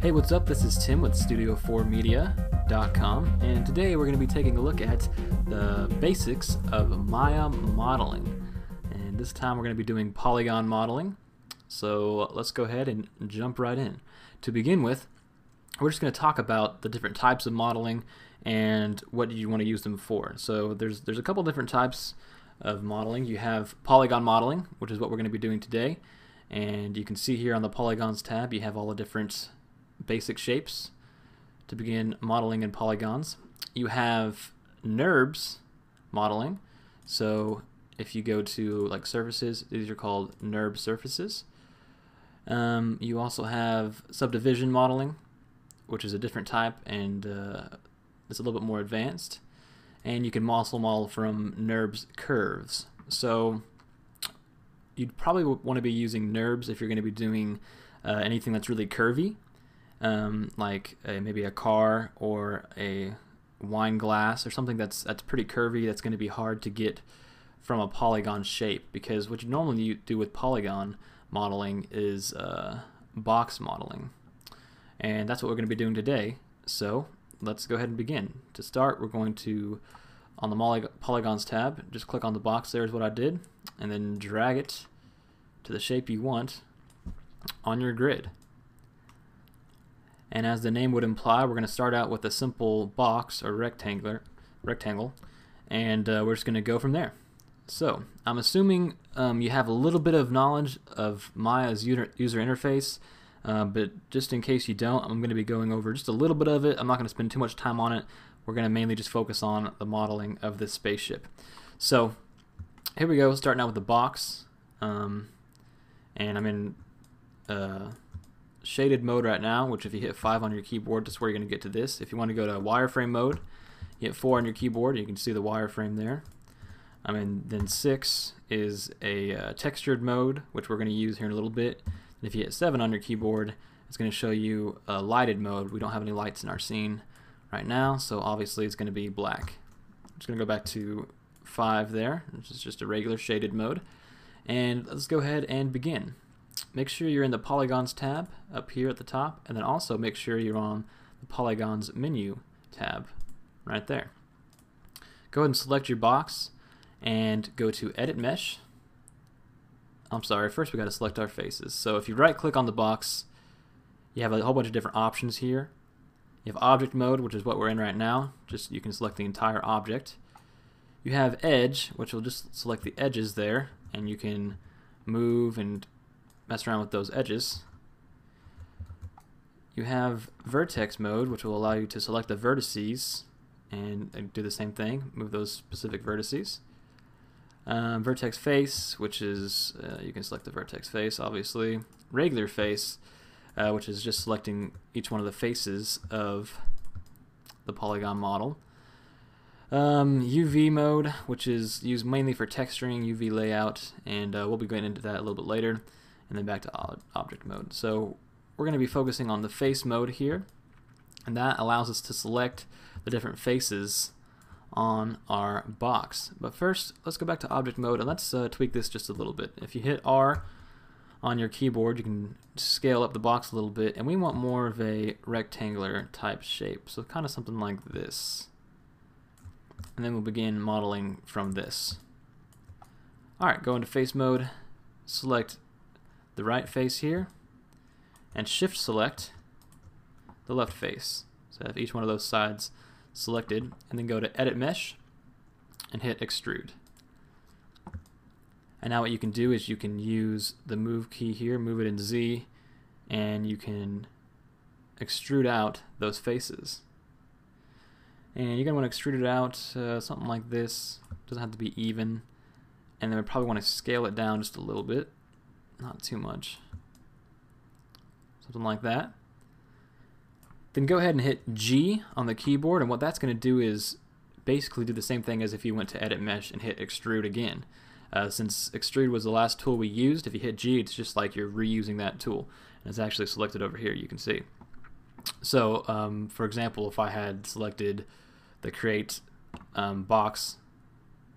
Hey, what's up? This is Tim with Studio4Media.com, and today we're going to be taking a look at the basics of Maya modeling. And this time we're going to be doing polygon modeling. So let's go ahead and jump right in. To begin with, we're just going to talk about the different types of modeling and what you want to use them for. So there's a couple different types of modeling. You have polygon modeling, which is what we're going to be doing today. And you can see here on the polygons tab, you have all the different basic shapes to begin modeling in polygons. You have NURBS modeling. So if you go to like surfaces, these are called NURB surfaces. You also have subdivision modeling, which is a different type, and it's a little bit more advanced. And you can also model from NURBS curves. So you'd probably want to be using NURBS if you're going to be doing anything that's really curvy, like maybe a car or a wine glass or something that's pretty curvy, that's going to be hard to get from a polygon shape, because what you normally do with polygon modeling is box modeling, and that's what we're going to be doing today. So let's go ahead and begin. To start, we're going to, on the polygons tab, just click on the box. There is what I did, and then drag it to the shape you want on your grid. And as the name would imply, we're going to start out with a simple box or rectangle, and we're just going to go from there. So I'm assuming you have a little bit of knowledge of Maya's user interface, but just in case you don't, I'm going to be going over just a little bit of it. I'm not going to spend too much time on it. We're going to mainly just focus on the modeling of this spaceship. So here we go, starting out with the box. And I'm in shaded mode right now, which if you hit 5 on your keyboard, that's where you're going to get to this. If you want to go to wireframe mode, you hit 4 on your keyboard, you can see the wireframe there. Then 6 is a textured mode, which we're going to use here in a little bit. And if you hit 7 on your keyboard, it's going to show you a lighted mode. We don't have any lights in our scene right now, so obviously it's going to be black. I'm just going to go back to 5 there, which is just a regular shaded mode. And let's go ahead and begin. Make sure you're in the polygons tab up here at the top, and then also make sure you're on the polygons menu tab right there. Go ahead and select your box and go to edit mesh. I'm sorry, first we got to select our faces. So if you right click on the box, you have a whole bunch of different options here. You have object mode, which is what we're in right now. Just you can select the entire object. You have edge, which will just select the edges there, and you can move and mess around with those edges. You have vertex mode, which will allow you to select the vertices and do the same thing, move those specific vertices. Vertex face, which is you can select the vertex face, obviously. Regular face, which is just selecting each one of the faces of the polygon model. UV mode, which is used mainly for texturing, UV layout, and we'll be going into that a little bit later. And then back to object mode. So we're going to be focusing on the face mode here, and that allows us to select the different faces on our box. But first, let's go back to object mode, and let's tweak this just a little bit. If you hit R on your keyboard, you can scale up the box a little bit, and we want more of a rectangular type shape, so kind of something like this. And then we'll begin modeling from this. Alright, go into face mode, select the right face here, and shift select the left face. So have each one of those sides selected, and then go to edit mesh and hit extrude. And now what you can do is you can use the move key here, move it in Z, and you can extrude out those faces. And you're going to want to extrude it out something like this. Doesn't have to be even. And then we probably want to scale it down just a little bit. Not too much. Something like that. Then go ahead and hit G on the keyboard, and what that's going to do is basically do the same thing as if you went to edit mesh and hit extrude again. Since extrude was the last tool we used, if you hit G, it's just like you're reusing that tool. And it's actually selected over here, you can see. So, for example, if I had selected the create box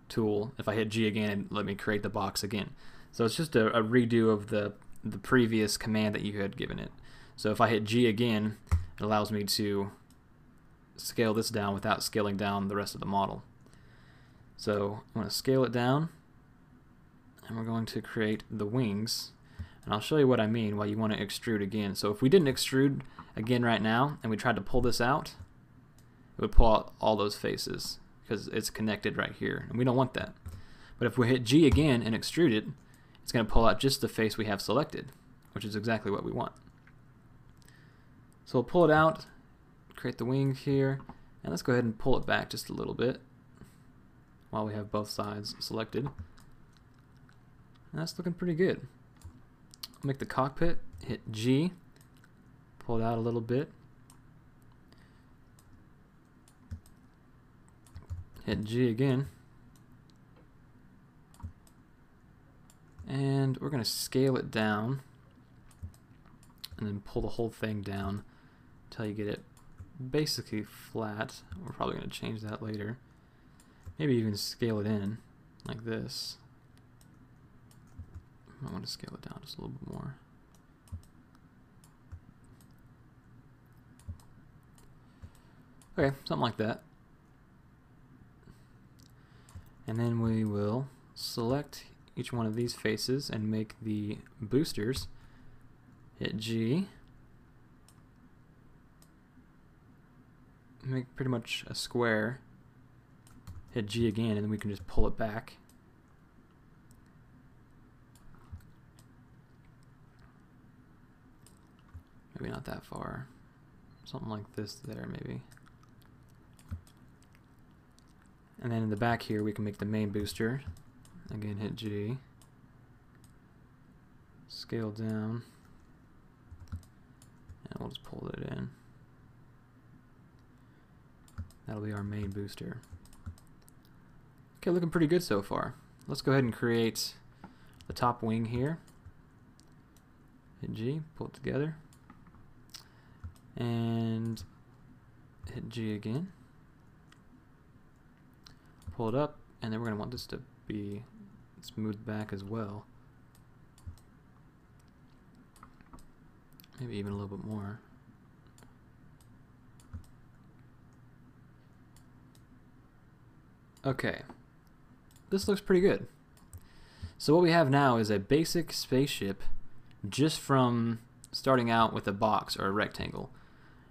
tool, if I hit G again, and let me create the box again. So it's just a redo of the previous command that you had given it. So if I hit G again, it allows me to scale this down without scaling down the rest of the model. So I'm going to scale it down, and we're going to create the wings. And I'll show you what I mean why you want to extrude again. So if we didn't extrude again right now, and we tried to pull this out, it would pull out all those faces because it's connected right here, and we don't want that. But if we hit G again and extrude it, it's going to pull out just the face we have selected, which is exactly what we want. So we'll pull it out, create the wing here, and let's go ahead and pull it back just a little bit while we have both sides selected. And that's looking pretty good. Make the cockpit, hit G, pull it out a little bit, hit G again, and we're going to scale it down and then pull the whole thing down until you get it basically flat. We're probably going to change that later. Maybe even scale it in like this. I want to scale it down just a little bit more. Okay, something like that. And then we will select each one of these faces and make the boosters. Hit G. Make pretty much a square. Hit G again, and then we can just pull it back. Maybe not that far. Something like this there, maybe. And then in the back here, we can make the main booster. Again, hit G. Scale down. And we'll just pull it in. That'll be our main booster. Okay, looking pretty good so far. Let's go ahead and create the top wing here. Hit G, pull it together. And hit G again. Pull it up, and then we're going to want this to be smoothed back as well. Maybe even a little bit more. Okay, this looks pretty good. So what we have now is a basic spaceship just from starting out with a box or a rectangle,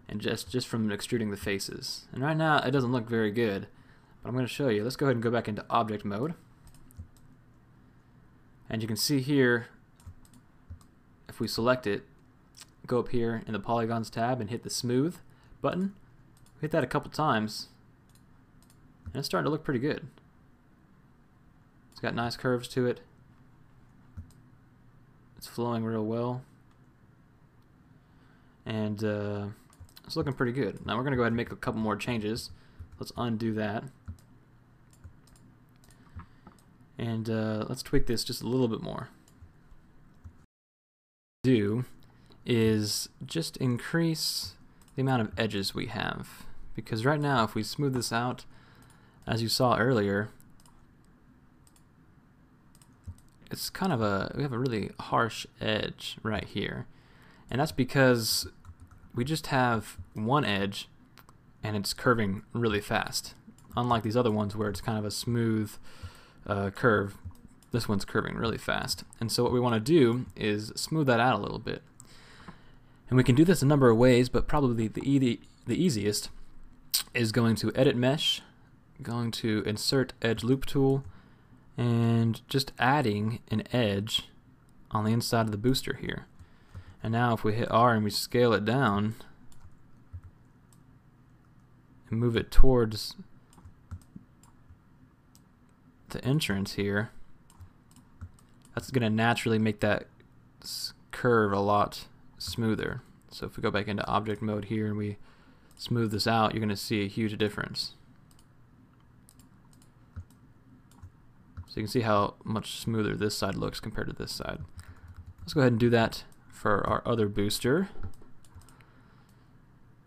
and just from extruding the faces. And right now it doesn't look very good, but I'm going to show you. Let's go ahead and go back into object mode. And you can see here, if we select it, go up here in the polygons tab and hit the smooth button. Hit that a couple times, and it's starting to look pretty good. It's got nice curves to it. It's flowing real well. And it's looking pretty good. Now we're going to go ahead and make a couple more changes. Let's undo that. And let's tweak this just a little bit more. What we do is just increase the amount of edges we have. Because right now, if we smooth this out, as you saw earlier, it's kind of we have a really harsh edge right here. And that's because we just have one edge and it's curving really fast. Unlike these other ones where it's kind of a smooth curve, this one's curving really fast. And so what we want to do is smooth that out a little bit. And we can do this a number of ways, but probably the easiest is going to Edit Mesh, going to Insert Edge Loop Tool, and just adding an edge on the inside of the booster here. And now if we hit R and we scale it down and move it towards the entrance here, that's going to naturally make that curve a lot smoother. So if we go back into object mode here and we smooth this out, you're going to see a huge difference. So you can see how much smoother this side looks compared to this side. Let's go ahead and do that for our other booster.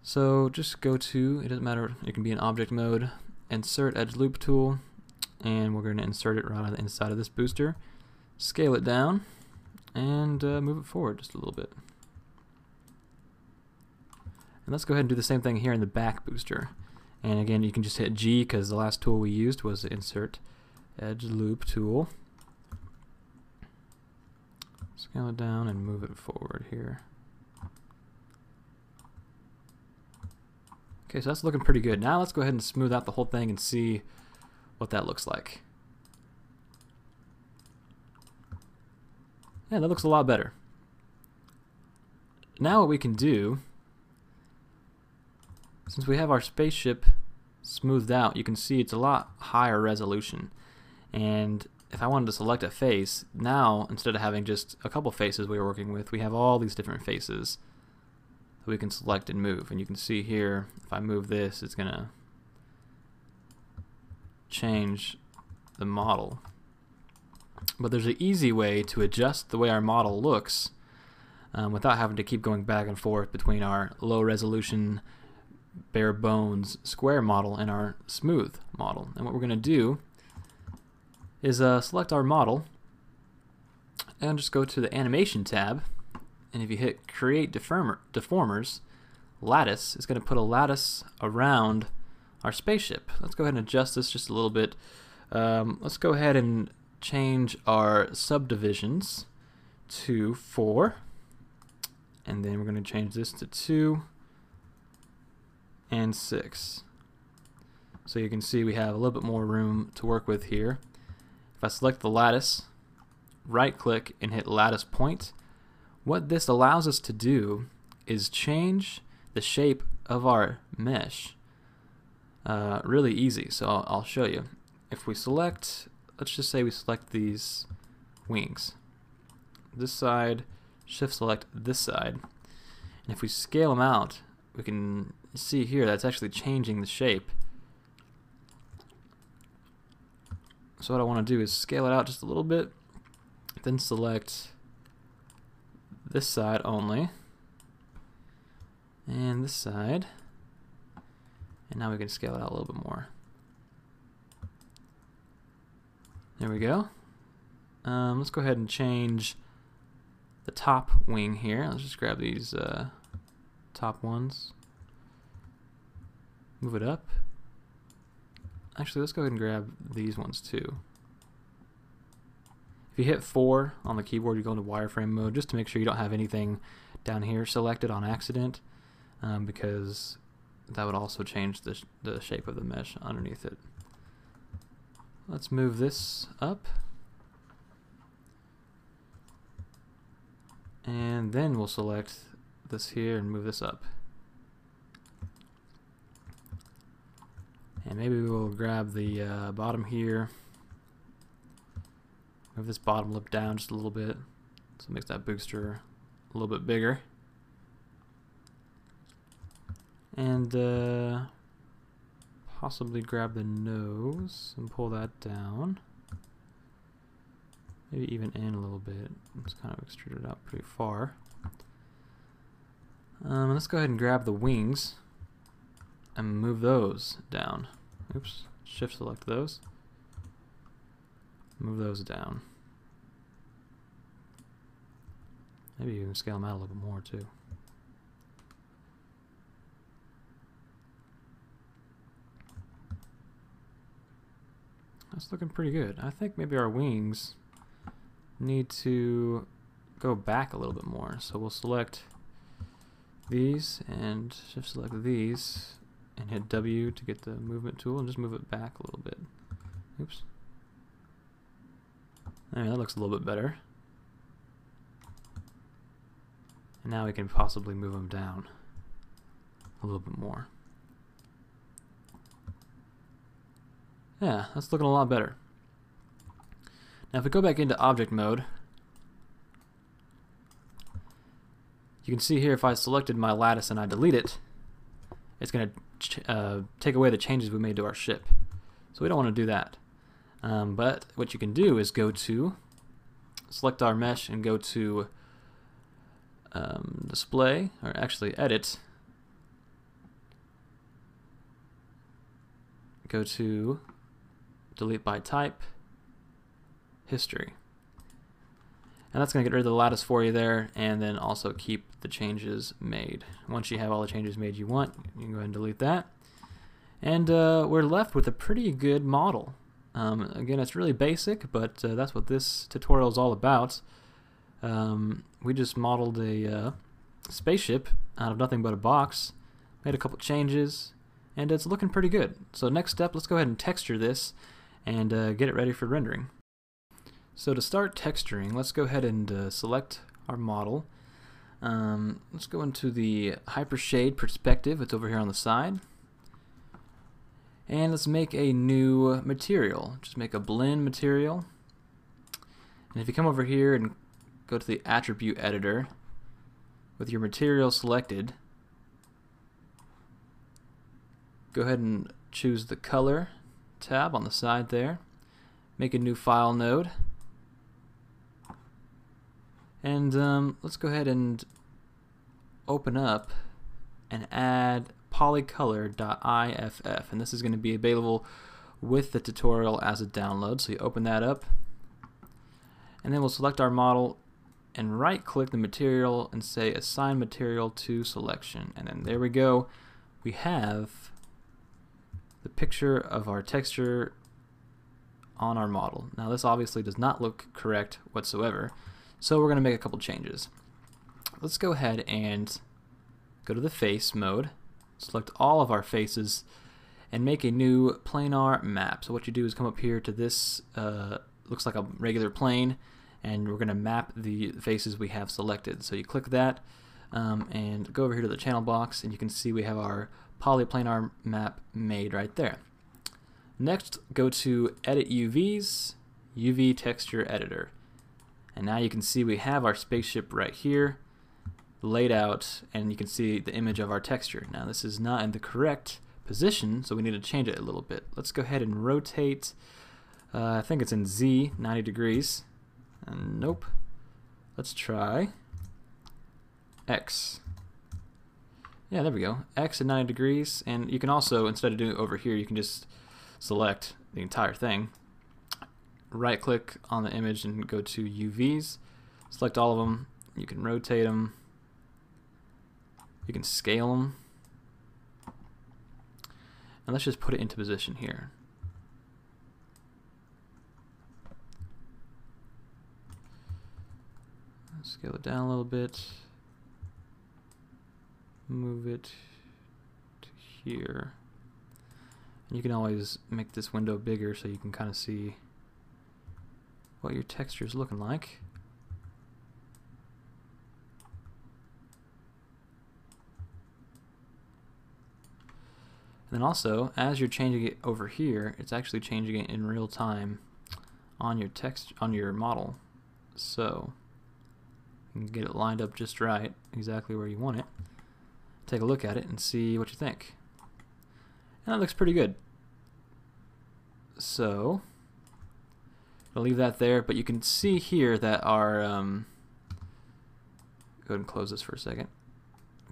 So just go to, it doesn't matter, it can be in object mode, Insert Edge Loop Tool, and we're going to insert it right on the inside of this booster. Scale it down and move it forward just a little bit. And let's go ahead and do the same thing here in the back booster. And again, you can just hit G because the last tool we used was the Insert Edge Loop tool. Scale it down and move it forward here. Okay, so that's looking pretty good. Now let's go ahead and smooth out the whole thing and see what that looks like. Yeah, that looks a lot better. Now what we can do, since we have our spaceship smoothed out, you can see it's a lot higher resolution. And if I wanted to select a face, now instead of having just a couple faces we were working with, we have all these different faces that we can select and move. And you can see here, if I move this, it's going to change the model. But there's an easy way to adjust the way our model looks without having to keep going back and forth between our low resolution bare bones square model and our smooth model. And what we're going to do is select our model and just go to the animation tab, and if you hit create deformers, lattice is going to put a lattice around our spaceship. Let's go ahead and adjust this just a little bit. Let's go ahead and change our subdivisions to 4, and then we're going to change this to 2 and 6. So you can see we have a little bit more room to work with here. If I select the lattice, right click and hit lattice point, what this allows us to do is change the shape of our mesh really easy. So I'll show you. If we select, let's just say we select these wings, this side, shift select this side, and if we scale them out, we can see here that's actually changing the shape. So what I want to do is scale it out just a little bit, then select this side only, and this side, and now we can scale it out a little bit more. There we go. Let's go ahead and change the top wing here. Let's just grab these top ones, move it up. Actually, let's go ahead and grab these ones too. If you hit 4 on the keyboard, you go into wireframe mode just to make sure you don't have anything down here selected on accident, because that would also change the shape of the mesh underneath it. Let's move this up, and then we'll select this here and move this up. And maybe we'll grab the bottom here, move this bottom lip down just a little bit, so it makes that booster a little bit bigger. And possibly grab the nose and pull that down. Maybe even in a little bit. It's kind of extruded out pretty far. Let's go ahead and grab the wings and move those down. Oops, shift select those. Move those down. Maybe you can scale them out a little bit more too. That's looking pretty good. I think maybe our wings need to go back a little bit more. So we'll select these and shift select these and hit W to get the movement tool and just move it back a little bit. Oops. There, that looks a little bit better. And now we can possibly move them down a little bit more. Yeah, that's looking a lot better. Now if we go back into object mode, you can see here if I selected my lattice and I delete it, it's going to take away the changes we made to our ship. So we don't want to do that. But what you can do is go to, select our mesh and go to display, or actually edit, go to delete by type, history. And that's going to get rid of the lattice for you there, and then also keep the changes made. Once you have all the changes made you want, you can go ahead and delete that. And we're left with a pretty good model. Again, it's really basic, but that's what this tutorial is all about. We just modeled a spaceship out of nothing but a box, made a couple changes, and it's looking pretty good. So next step, let's go ahead and texture this and get it ready for rendering. So to start texturing, let's go ahead and select our model. Let's go into the Hypershade perspective. It's over here on the side. And let's make a new material. Just make a blend material. And if you come over here and go to the attribute editor with your material selected, go ahead and choose the color tab on the side there. Make a new file node. And let's go ahead and open up and add polycolor.iff, and this is going to be available with the tutorial as a download. So you open that up, and then we'll select our model and right click the material and say assign material to selection, and then there we go. We have the picture of our texture on our model. Now this obviously does not look correct whatsoever, so we're going to make a couple changes. Let's go ahead and go to the face mode, select all of our faces, and make a new planar map. So what you do is come up here to this, looks like a regular plane, and we're going to map the faces we have selected. So you click that and go over here to the channel box, and you can see we have our polyplanar map made right there. Next, go to Edit UVs, UV Texture Editor. And now you can see we have our spaceship right here laid out, and you can see the image of our texture. Now this is not in the correct position, so we need to change it a little bit. Let's go ahead and rotate, I think it's in Z, 90 degrees. And nope. Let's try X. Yeah, there we go. X at 90 degrees, and you can also, instead of doing it over here, you can just select the entire thing. Right click on the image and go to UVs, select all of them. You can rotate them, you can scale them, and let's just put it into position here. Scale it down a little bit, move it to here, and you can always make this window bigger so you can kind of see what your texture is looking like. And then also, as you're changing it over here, it's actually changing it in real time on your text, on your model. So you can get it lined up just right, exactly where you want it. Take a look at it and see what you think. And that looks pretty good. So I'll leave that there, but you can see here that our, go ahead and close this for a second.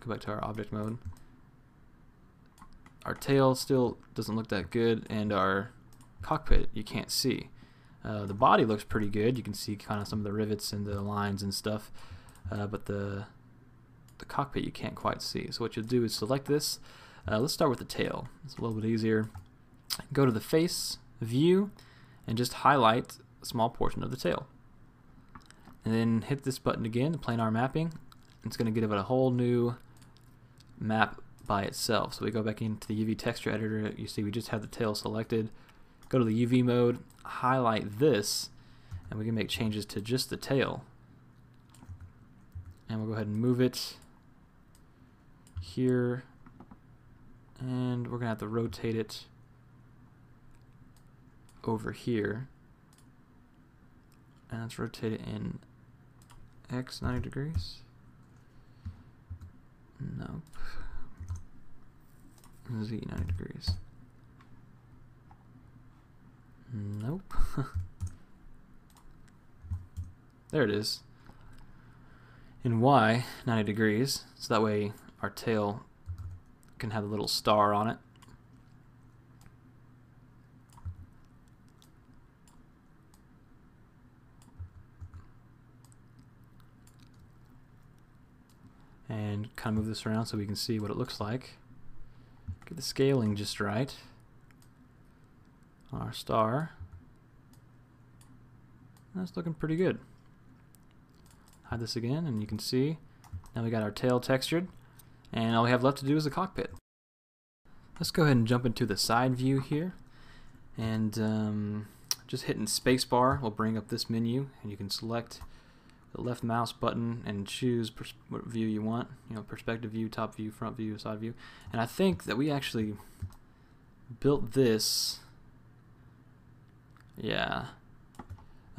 Go back to our object mode. Our tail still doesn't look that good, and our cockpit you can't see. The body looks pretty good. You can see kind of some of the rivets and the lines and stuff, but the cockpit you can't quite see. So what you'll do is select this. Let's start with the tail. It's a little bit easier. Go to the face view and just highlight a small portion of the tail, and then hit this button again, the planar mapping. It's going to give it a whole new map by itself. So we go back into the UV texture editor. You see we just have the tail selected. Go to the UV mode, highlight this, and we can make changes to just the tail. And we'll go ahead and move it here, and we're gonna have to rotate it over here, and let's rotate it in X 90 degrees. Nope. Z 90 degrees. Nope. There it is. In Y 90 degrees, so that way our tail can have a little star on it. and kind of move this around so we can see what it looks like. Get the scaling just right on our star. That's looking pretty good. Hide this again and you can see now we got our tail textured, and all we have left to do is the cockpit. Let's go ahead and jump into the side view here, and just hitting spacebar will bring up this menu, and you can select the left mouse button and choose what view you want. You know, perspective view, top view, front view, side view. And I think that we actually built this. Yeah.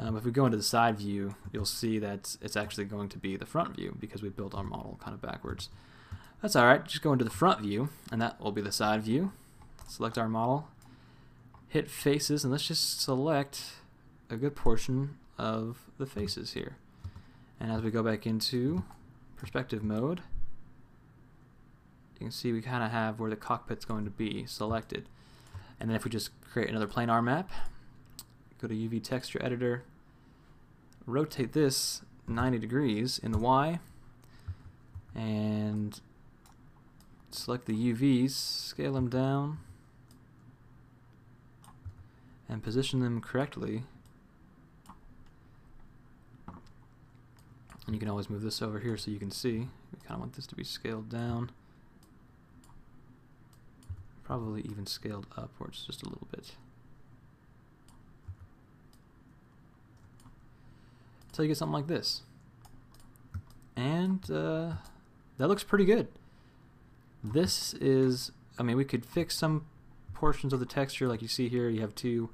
If we go into the side view, you'll see that it's actually going to be the front view because we built our model kind of backwards. That's alright, just go into the front view, and that will be the side view. Select our model, hit faces, and let's just select a good portion of the faces here. And as we go back into perspective mode, you can see we kind of have where the cockpit's going to be selected. And then if we just create another planar map, go to UV texture editor, rotate this 90 degrees in the Y, and select the UVs, scale them down, and position them correctly. And you can always move this over here so you can see. We kind of want this to be scaled down. Probably even scaled upwards just a little bit. Until you get something like this. And that looks pretty good. This is, I mean, we could fix some portions of the texture like you see here. You have two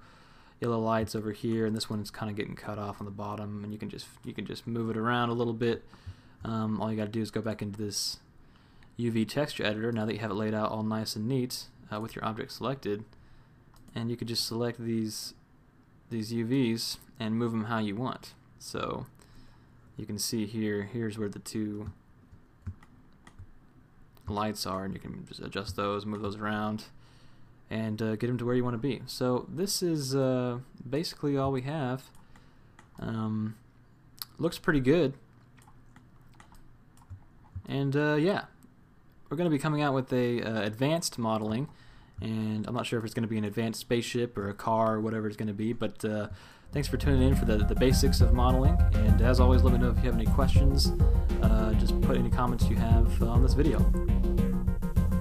yellow lights over here, and this one is kind of getting cut off on the bottom, and you can just move it around a little bit. All you got to do is go back into this UV texture editor now that you have it laid out all nice and neat with your object selected, and you could just select these UVs and move them how you want. So you can see here, here's where the two lights are, and you can just adjust those, move those around, and get them to where you want to be. So this is basically all we have. Looks pretty good. And yeah, we're going to be coming out with a advanced modeling, and I'm not sure if it's going to be an advanced spaceship or a car or whatever it's going to be, but thanks for tuning in for the basics of modeling, and as always, let me know if you have any questions. Just put any comments you have on this video.